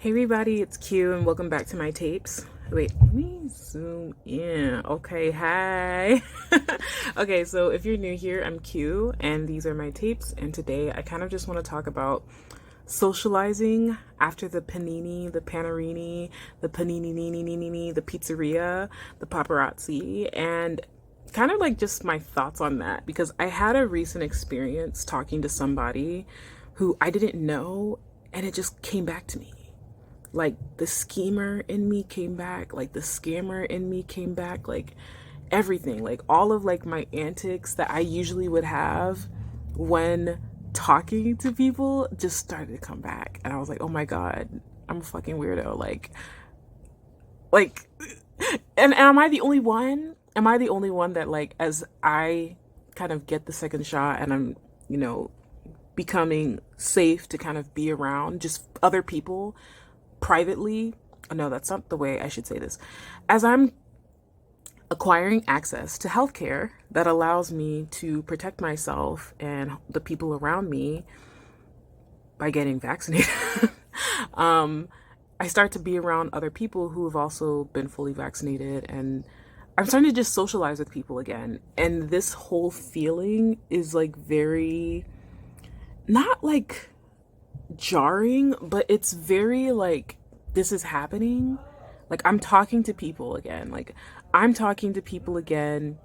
Hey everybody, it's Q and welcome back to my tapes. Wait, let me zoom in. Okay, hi. Okay, so if you're new here, I'm Q and these are my tapes, and today I kind of just want to talk about socializing after the panini, the panarini, the panini, the pizzeria, the paparazzi, and kind of like just my thoughts on that because I had a recent experience talking to somebody who I didn't know, and it just came back to me. Like the schemer in me came back, like the scammer in me came back, like everything, like all of like my antics that I usually would have when talking to people just started to come back. And I was like, oh my God, I'm a fucking weirdo. Like, and am I the only one? Am I the only one that, like, as I kind of get the second shot and I'm, you know, becoming safe to kind of be around just other people privately? No, that's not the way I should say this. As I'm acquiring access to healthcare that allows me to protect myself and the people around me by getting vaccinated, um, I start to be around other people who have also been fully vaccinated, and I'm starting to just socialize with people again. And this whole feeling is like very, not like jarring, but it's very like, this is happening. Like, I'm talking to people again. Like, I'm talking to people again.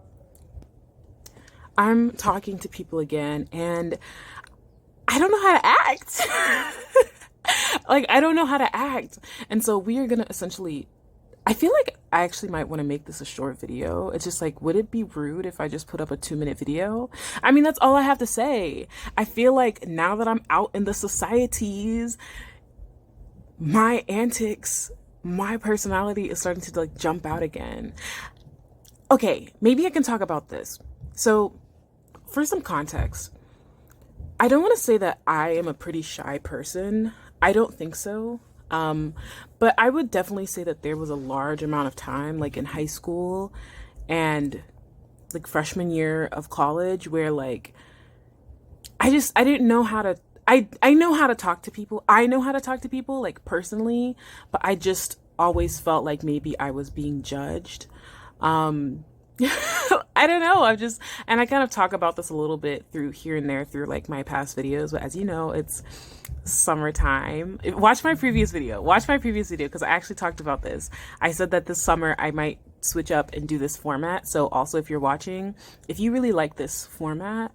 I'm talking to people again, and I don't know how to act. Like, I don't know how to act. And so we are going to essentially, I feel like I actually might want to make this a short video. It's just like, would it be rude if I just put up a 2-minute video? I mean, that's all I have to say. I feel like now that I'm out in the societies, my antics, my personality is starting to like jump out again. Okay, maybe I can talk about this. So, for some context, I don't want to say that I am a pretty shy person. I don't think so. But I would definitely say that there was a large amount of time, like in high school and like freshman year of college, where like I didn't know how to. I know how to talk to people. I know how to talk to people like personally, but I just always felt like maybe I was being judged. Um, I don't know. And I kind of talk about this a little bit through here and there through like my past videos. But as you know, it's summertime. Watch my previous video. Watch my previous video because I actually talked about this. I said that this summer I might switch up and do this format. So also, if you're watching, if you really like this format,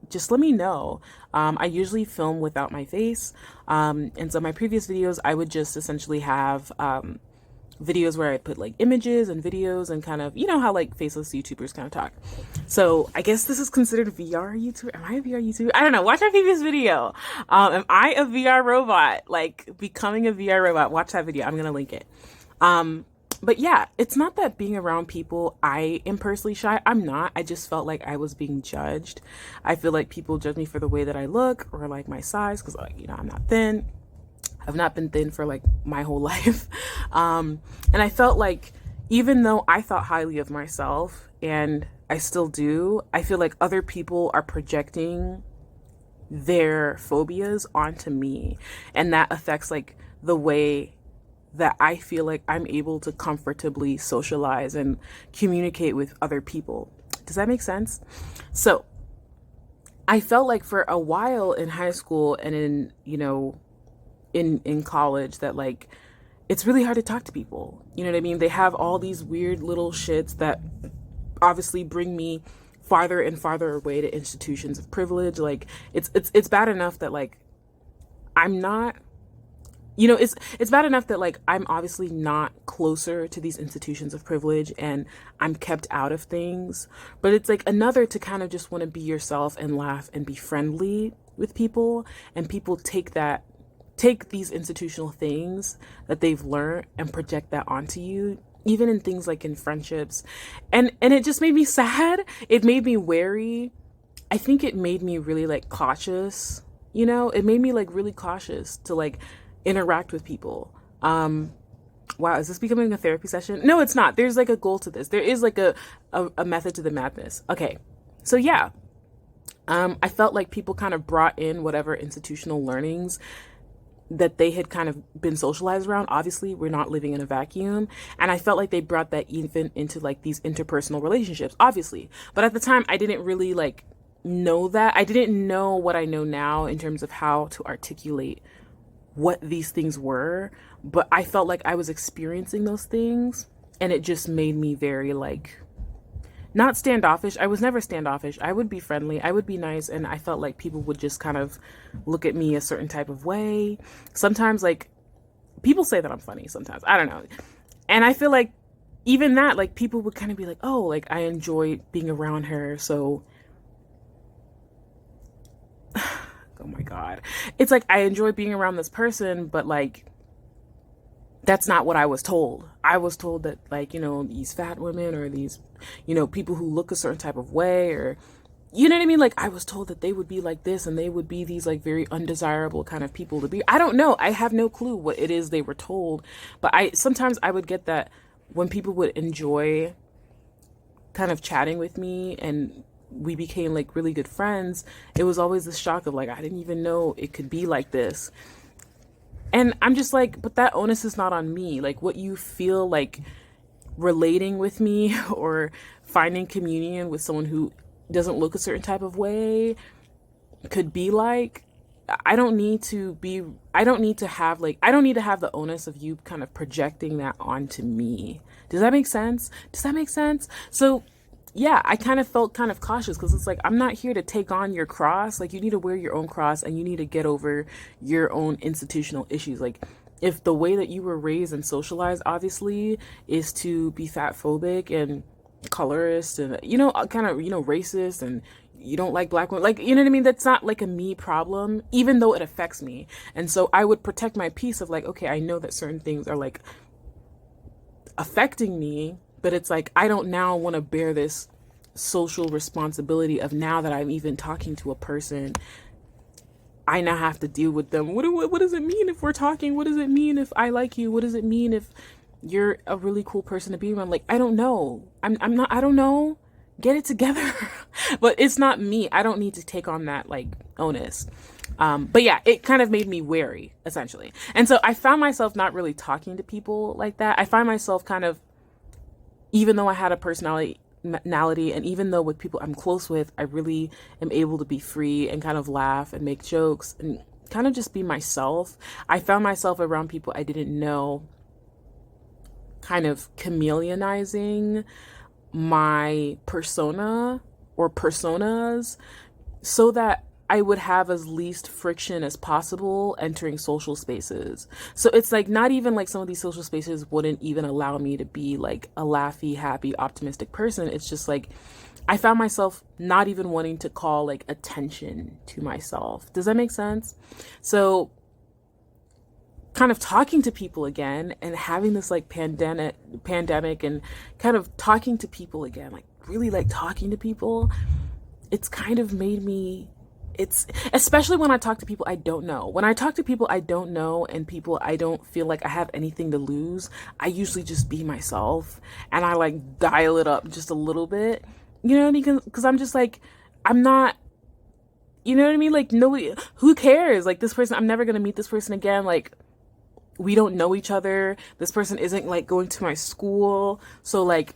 just let me know. I usually film without my face. And so my previous videos, I would just essentially have videos where I put like images and videos and kind of, you know how like faceless YouTubers kind of talk. So I guess this is considered a VR YouTuber. Am I a VR YouTuber? I don't know. Watch my previous video. Am I a VR robot? Like becoming a VR robot. Watch that video. I'm going to link it. But yeah, it's not that being around people, I am personally shy. I'm not. I just felt like I was being judged. I feel like people judge me for the way that I look or like my size because, like, you know, I'm not thin. I've not been thin for like my whole life. And I felt like even though I thought highly of myself, and I still do, I feel like other people are projecting their phobias onto me. And that affects like the way that I feel like I'm able to comfortably socialize and communicate with other people. Does that make sense? So I felt like for a while in high school and in, you know, in college that like it's really hard to talk to people. You know what I mean? They have all these weird little shits that obviously bring me farther and farther away to institutions of privilege. Like it's bad enough that like I'm not, you know, it's bad enough that like I'm obviously not closer to these institutions of privilege and I'm kept out of things, but it's like another to kind of just want to be yourself and laugh and be friendly with people, and people take these institutional things that they've learned and project that onto you, even in things like in friendships. And it just made me sad. It made me wary. I think it made me really like cautious, you know? It made me like really cautious to like interact with people. Wow, is this becoming a therapy session? No, it's not. There's like a goal to this. There is like a method to the madness. Okay. So yeah. I felt like people kind of brought in whatever institutional learnings that they had kind of been socialized around. Obviously, we're not living in a vacuum. And I felt like they brought that even into like these interpersonal relationships, obviously. But at the time, I didn't really like know that. I didn't know what I know now in terms of how to articulate what these things were. But I felt like I was experiencing those things. And it just made me very like, not standoffish. I was never standoffish. I would be friendly. I would be nice. And I felt like people would just kind of look at me a certain type of way. Sometimes, like, people say that I'm funny sometimes. I don't know. And I feel like even that, like, people would kind of be like, oh, like, I enjoy being around her. So, oh my God. It's like, I enjoy being around this person, but like, that's not what I was told. I was told that, like, you know, these fat women or these, you know, people who look a certain type of way, or, you know what I mean? Like, I was told that they would be like this and they would be these like very undesirable kind of people to be. I don't know. I have no clue what it is they were told. But sometimes I would get that when people would enjoy kind of chatting with me and we became like really good friends, it was always this shock of like, I didn't even know it could be like this. And I'm just like, but that onus is not on me. Like, what you feel like relating with me or finding communion with someone who doesn't look a certain type of way could be like, I don't need to have the onus of you kind of projecting that onto me. Does that make sense? So yeah, I kind of felt kind of cautious because it's like, I'm not here to take on your cross. Like, you need to wear your own cross and you need to get over your own institutional issues. Like, if the way that you were raised and socialized, obviously, is to be fat phobic and colorist and, you know, kind of, you know, racist, and you don't like black women, like, you know what I mean? That's not like a me problem, even though it affects me. And so I would protect my peace of like, okay, I know that certain things are like affecting me, but it's like, I don't now want to bear this social responsibility of, now that I'm even talking to a person, I now have to deal with them. What does it mean if we're talking? What does it mean if I like you? What does it mean if you're a really cool person to be around? Like, I don't know. I don't know. Get it together. But it's not me. I don't need to take on that like onus. But yeah, it kind of made me wary, essentially. And so I found myself not really talking to people like that. I find myself kind of, even though I had a personality, and even though with people I'm close with, I really am able to be free and kind of laugh and make jokes and kind of just be myself, I found myself around people I didn't know kind of chameleonizing my persona or personas so that I would have as least friction as possible entering social spaces. So it's like, not even like some of these social spaces wouldn't even allow me to be like a laughy, happy, optimistic person. It's just like, I found myself not even wanting to call like attention to myself. Does that make sense? So kind of talking to people again and having this like pandemic and kind of talking to people again, like really like talking to people, it's kind of made me, it's especially when I talk to people I don't know. When I talk to people I don't know and people I don't feel like I have anything to lose, I usually just be myself and I like dial it up just a little bit. You know what I mean? Because I'm just like, I'm not, you know what I mean? Like, nobody, who cares? Like, this person, I'm never going to meet this person again. Like, we don't know each other. This person isn't like going to my school. So like,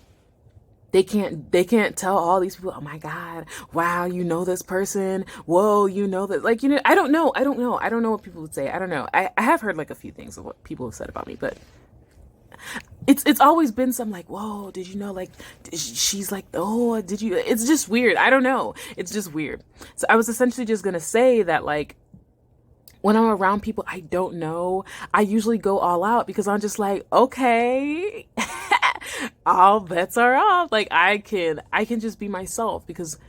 they can't tell all these people, oh my God, wow, you know this person. Whoa, you know that. Like, you know, I don't know. I don't know what people would say. I don't know. I have heard like a few things of what people have said about me, but it's always been some like, whoa, did you know, like, she's like, oh, did you, it's just weird. I don't know. It's just weird. So I was essentially just going to say that, like, when I'm around people I don't know, I usually go all out because I'm just like, okay, all bets are off. Like, I can just be myself because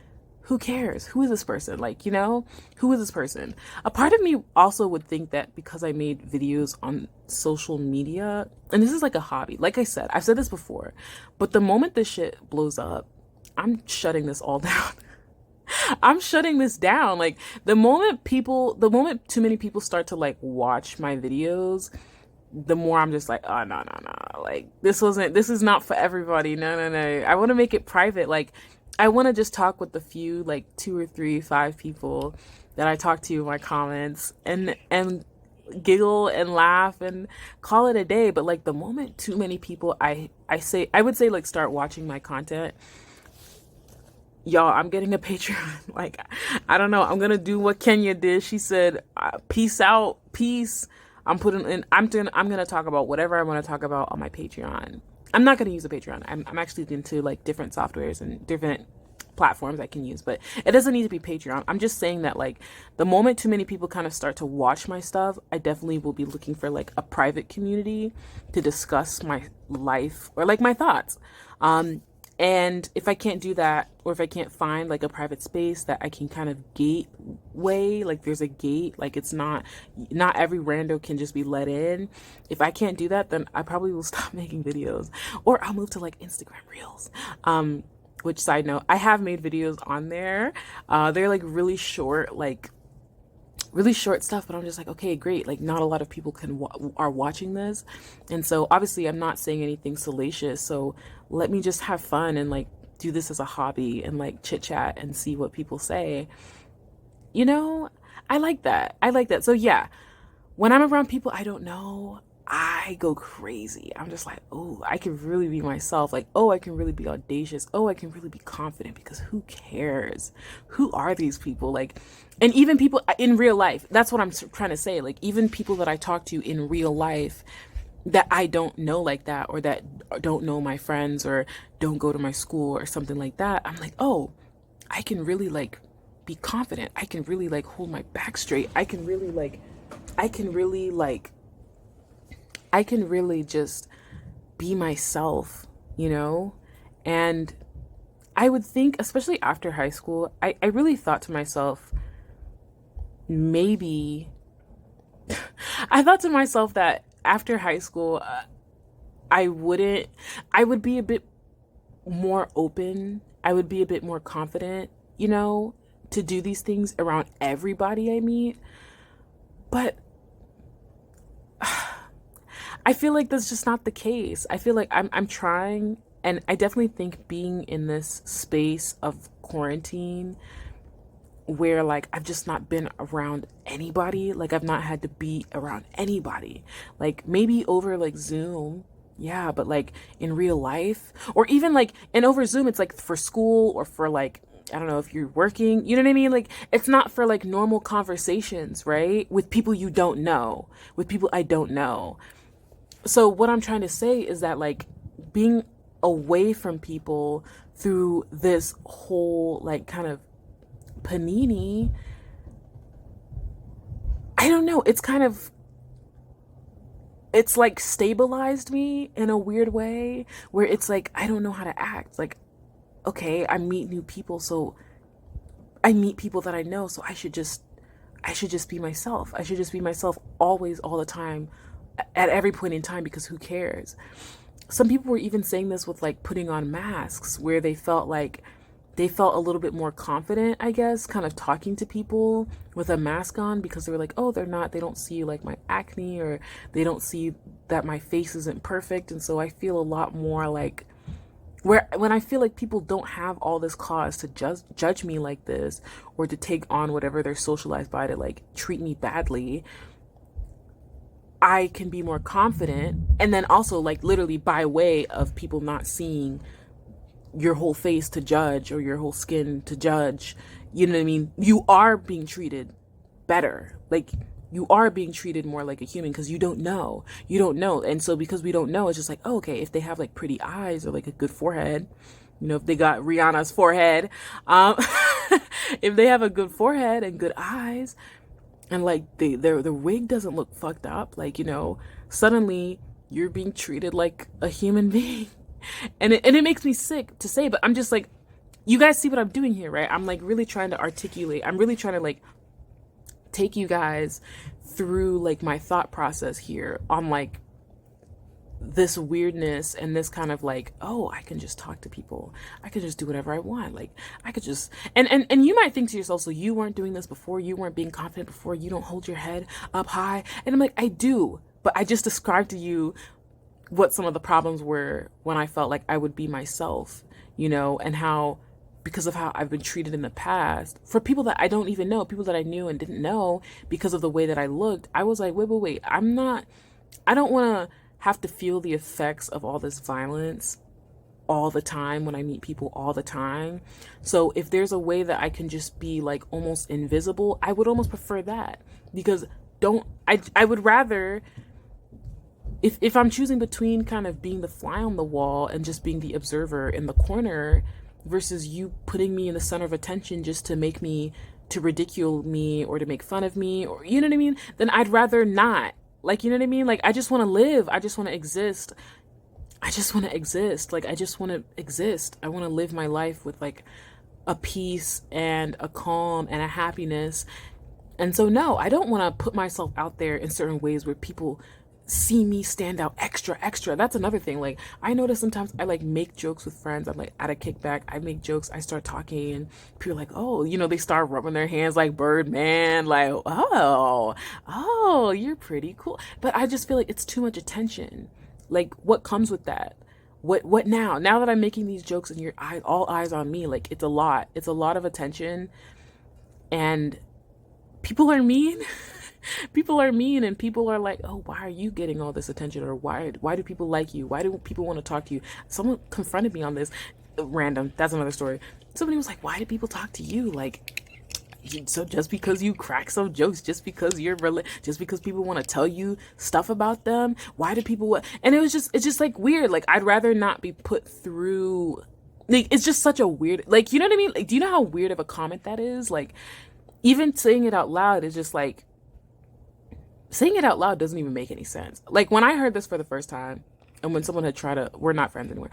who cares? Who is this person? Like, you know, who is this person? A part of me also would think that because I made videos on social media, and this is like a hobby, like I said, I've said this before, but the moment this shit blows up, I'm shutting this all down. I'm shutting this down. Like, the moment too many people start to like watch my videos, the more I'm just like, oh, no. Like, this is not for everybody. No. I want to make it private. Like, I want to just talk with the few, like 2 or 3, 5 people that I talk to in my comments. And giggle and laugh and call it a day. But like the moment too many people I would say like start watching my content, y'all, I'm getting a Patreon. Like, I don't know. I'm gonna do what Kenya did. She said, "Peace out, peace." I'm gonna talk about whatever I want to talk about on my Patreon. I'm not gonna use a Patreon. I'm actually into like different softwares and different platforms I can use, but it doesn't need to be Patreon. I'm just saying that like the moment too many people kind of start to watch my stuff, I definitely will be looking for like a private community to discuss my life or like my thoughts. And if I can't do that, or if I can't find like a private space that I can kind of gateway, like there's a gate, like it's not every rando can just be let in. If I can't do that, then I probably will stop making videos, or I'll move to like Instagram Reels. Which, side note, I have made videos on there. They're like really short stuff, but I'm just like, okay, great. Like not a lot of people are watching this. And so obviously I'm not saying anything salacious. So let me just have fun and like do this as a hobby and like chit chat and see what people say. You know, I like that. I like that. So yeah, when I'm around people I don't know, I go crazy. I'm just like, oh, I can really be myself. Like, oh, I can really be audacious. Oh, I can really be confident, because who cares? Who are these people? Like, and even people in real life, that's what I'm trying to say. Like, even people that I talk to in real life that I don't know like that, or that don't know my friends or don't go to my school or something like that, I'm like, oh, I can really like be confident. I can really like hold my back straight. I can really just be myself, you know? And I would think, especially after high school, I really thought to myself, maybe, I thought to myself that after high school, I would be a bit more open. I would be a bit more confident, you know, to do these things around everybody I meet. But I feel like that's just not the case. I feel like I'm trying, and I definitely think being in this space of quarantine where like I've just not been around anybody, like I've not had to be around anybody. Like maybe over like Zoom, yeah, but like in real life, or even like, and over Zoom it's like for school or for like, I don't know, if you're working, you know what I mean? Like it's not for like normal conversations, right? With people you don't know, with people I don't know. So what I'm trying to say is that like being away from people through this whole like kind of panini, I don't know, it's like stabilized me in a weird way where it's like I don't know how to act. Like, okay, I meet new people, so I meet people that I know, so I should just be myself. I should just be myself always, all the time, at every point in time, because who cares? Some people were even saying this with like putting on masks, where they felt a little bit more confident, I guess, kind of talking to people with a mask on, because they were like, oh, they don't see like my acne, or they don't see that my face isn't perfect. And so I feel a lot more like, when I feel like people don't have all this cause to judge me like this, or to take on whatever they're socialized by to like treat me badly, I can be more confident. And then also like literally by way of people not seeing your whole face to judge, or your whole skin to judge, you know what I mean? You are being treated better. Like you are being treated more like a human, because you don't know. And so because we don't know, it's just like, oh, okay, if they have like pretty eyes or like a good forehead, you know, if they got Rihanna's forehead, if they have a good forehead and good eyes, and like their wig doesn't look fucked up, like, you know, suddenly you're being treated like a human being. And it makes me sick to say, but I'm just like, you guys see what I'm doing here, right? I'm like really trying to articulate. I'm really trying to like take you guys through like my thought process here on like this weirdness, and this kind of like, oh, I can just talk to people. I could just do whatever I want. Like I could just, and you might think to yourself, so you weren't doing this before, you weren't being confident before, you don't hold your head up high. And I'm like, I do, but I just described to you what some of the problems were when I felt like I would be myself, you know, and how because of how I've been treated in the past, for people that I don't even know, people that I knew and didn't know because of the way that I looked, I was like, wait, I don't want to have to feel the effects of all this violence all the time when I meet people all the time. So if there's a way that I can just be like almost invisible, I would almost prefer that, because I would rather, if I'm choosing between kind of being the fly on the wall and just being the observer in the corner versus you putting me in the center of attention just to make me, to ridicule me or to make fun of me, or you know what I mean, then I'd rather not. Like, you know what I mean? Like, I just want to live. I just want to exist. I just want to exist. Like, I just want to exist. I want to live my life with like a peace and a calm and a happiness. And so, no, I don't want to put myself out there in certain ways where people see me stand out extra. That's another thing. Like, I notice sometimes I like make jokes with friends. I'm like at a kickback, I make jokes, I start talking, and people are like, oh, you know, they start rubbing their hands like Birdman, like, oh, you're pretty cool. But I just feel like it's too much attention. Like, what comes with that? What now? Now that I'm making these jokes and all eyes on me, like, it's a lot. It's a lot of attention, and people are mean. People are mean, and people are like, oh, why are you getting all this attention? Or why do people like you? Why do people want to talk to you? Someone confronted me on this, random, that's another story. Somebody was like, why do people talk to you? Like, so just because you crack some jokes, just because just because people want to tell you stuff about them, why do people and it's just like weird. Like, I'd rather not be put through, like, it's just such a weird, like, you know what I mean? Like, do you know how weird of a comment that is? Like, even saying it out loud is just like, saying it out loud doesn't even make any sense. Like, when I heard this for the first time, and when someone had tried to, we're not friends anymore.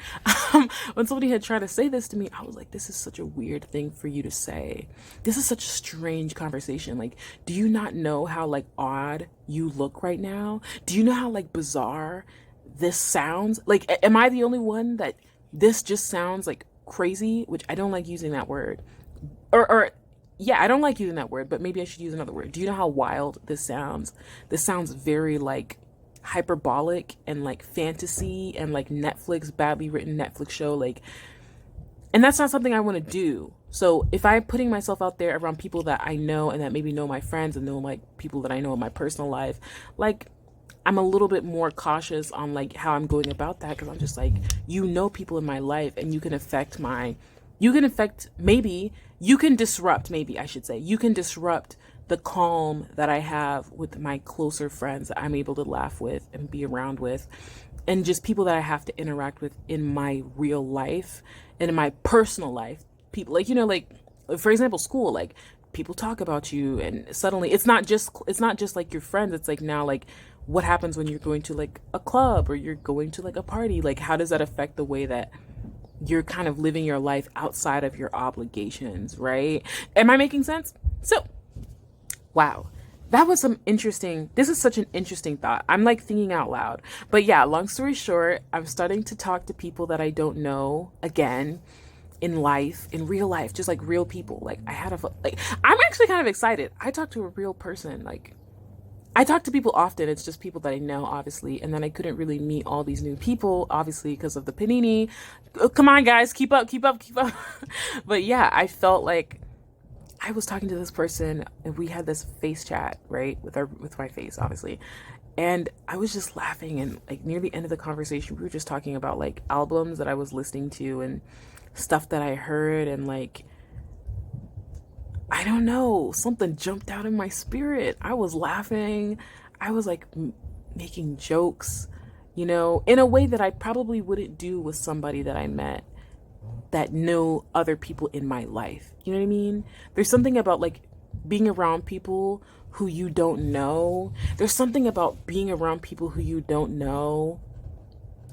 When somebody had tried to say this to me, I was like, this is such a weird thing for you to say. This is such a strange conversation. Like, do you not know how like odd you look right now? Do you know how like bizarre this sounds? Like, am I the only one that this just sounds like crazy? Which I don't like using that word. Or yeah, I don't like using that word, but maybe I should use another word. Do you know how wild this sounds? This sounds very like hyperbolic and like fantasy and like Netflix, badly written Netflix show. Like, and that's not something I want to do. So if I'm putting myself out there around people that I know and that maybe know my friends and know like people that I know in my personal life, like, I'm a little bit more cautious on like how I'm going about that, because I'm just like, you know, people in my life, and you can disrupt, maybe I should say, you can disrupt the calm that I have with my closer friends that I'm able to laugh with and be around with, and just people that I have to interact with in my real life and in my personal life. People like, you know, like, for example, school, like, people talk about you, and suddenly it's not just like your friends. It's like, now, like, what happens when you're going to like a club or you're going to like a party? Like, how does that affect the way that you're kind of living your life outside of your obligations, right? Am I making sense? So, wow. This is such an interesting thought. I'm like thinking out loud. But yeah, long story short, I'm starting to talk to people that I don't know again in life, in real life, just like real people. Like, I'm actually kind of excited. I talked to a real person. Like, I talk to people often. It's just people that I know, obviously. And then I couldn't really meet all these new people, obviously, because of the panini. Come on, guys, keep up. But yeah, I felt like I was talking to this person, and we had this face chat, right, with my face, obviously. And I was just laughing, and like near the end of the conversation, we were just talking about like albums that I was listening to and stuff that I heard, and like, I don't know, something jumped out in my spirit. I was laughing. I was like making jokes, you know, in a way that I probably wouldn't do with somebody that I met that know other people in my life. You know what I mean? There's something about like being around people who you don't know. There's something about being around people who you don't know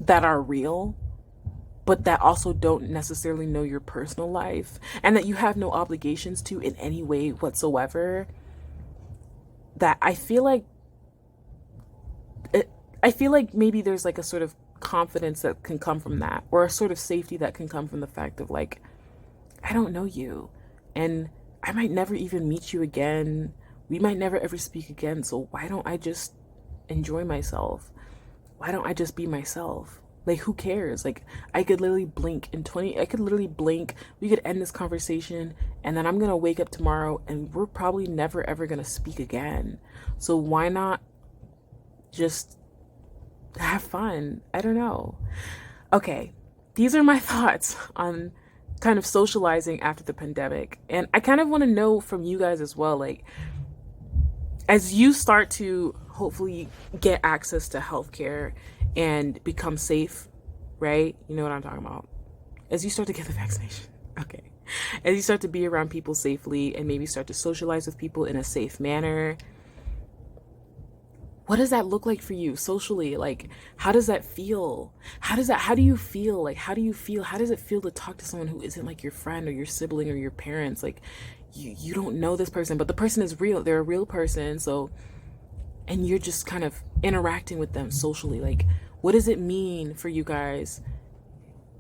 that are real, but that also don't necessarily know your personal life, and that you have no obligations to in any way whatsoever. That I feel like maybe there's like a sort of confidence that can come from that, or a sort of safety that can come from the fact of like, I don't know you, and I might never even meet you again. We might never ever speak again. So why don't I just enjoy myself? Why don't I just be myself? Like, who cares? Like, I could literally blink in 20, I could literally blink. We could end this conversation, and then I'm gonna wake up tomorrow and we're probably never ever gonna speak again. So why not just have fun? I don't know. Okay, these are my thoughts on kind of socializing after the pandemic. And I kind of want to know from you guys as well, like, as you start to hopefully get access to healthcare and become safe, right? You know what I'm talking about. As you start to get the vaccination, okay. As you start to be around people safely and maybe start to socialize with people in a safe manner, what does that look like for you socially? Like, how does that feel? How do you feel? Like, how do you feel? How does it feel to talk to someone who isn't like your friend or your sibling or your parents? Like, you don't know this person, but the person is real. They're a real person. So, and you're just kind of interacting with them socially. Like, what does it mean for you guys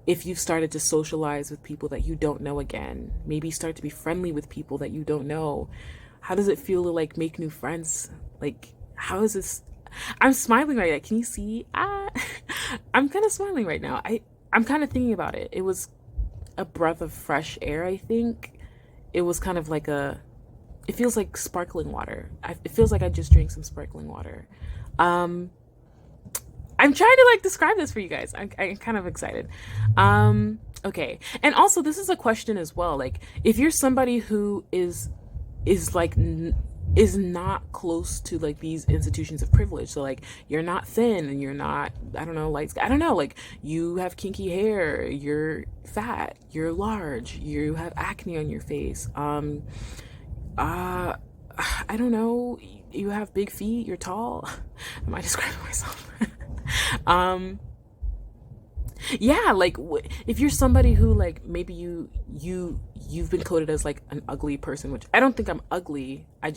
if you've started to socialize with people that you don't know again? Maybe start to be friendly with people that you don't know. How does it feel to like make new friends? Like, how is this? I'm smiling right now. Can you see? I'm kind of smiling right now. I'm kind of thinking about it. It was a breath of fresh air, I think. It was kind of like it feels like sparkling water. It feels like I just drank some sparkling water. I'm trying to like describe this for you guys. I'm kind of excited. Okay. And also this is a question as well. Like, if you're somebody who is like is not close to like these institutions of privilege, so like you're not thin and you're not, I don't know, like, I don't know, like you have kinky hair, you're fat, you're large, you have acne on your face, I don't know, you have big feet, you're tall. Am I describing myself? um yeah, like if you're somebody who like maybe you've been coded as like an ugly person, which I don't think I'm ugly. I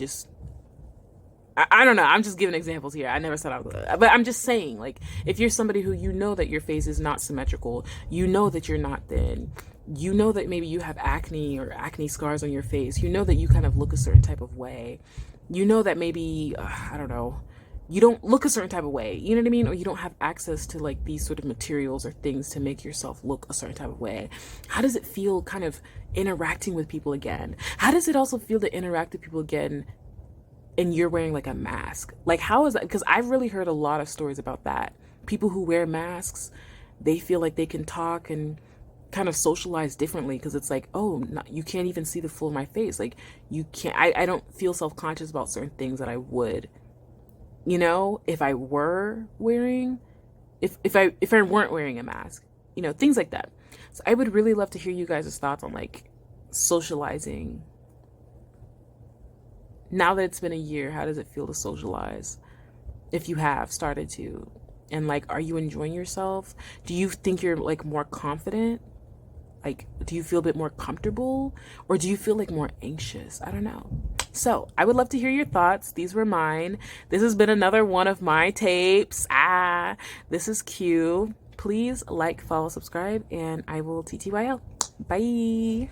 don't know. I'm just giving examples here. I never said I was, but I'm just saying, like, if you're somebody who you know that your face is not symmetrical, you know that you're not thin, you know that maybe you have acne or acne scars on your face, you know that you kind of look a certain type of way, you know that maybe I don't know, you don't look a certain type of way, you know what I mean? Or you don't have access to like these sort of materials or things to make yourself look a certain type of way. How does it feel kind of interacting with people again? How does it also feel to interact with people again and you're wearing like a mask? Like, how is that? Because I've really heard a lot of stories about that. People who wear masks, they feel like they can talk and kind of socialize differently because it's like, oh, not, you can't even see the full of my face. Like, you can't, I don't feel self-conscious about certain things that I would, you know, if I were wearing, if I weren't wearing a mask, you know, things like that. So I would really love to hear you guys' thoughts on like socializing. Now that it's been a year, how does it feel to socialize? If you have started to, and like, are you enjoying yourself? Do you think you're like more confident? Like, do you feel a bit more comfortable, or do you feel like more anxious? I don't know. So I would love to hear your thoughts. These were mine. This has been another one of my tapes. This is Q. Please like, follow, subscribe, and I will TTYL. Bye.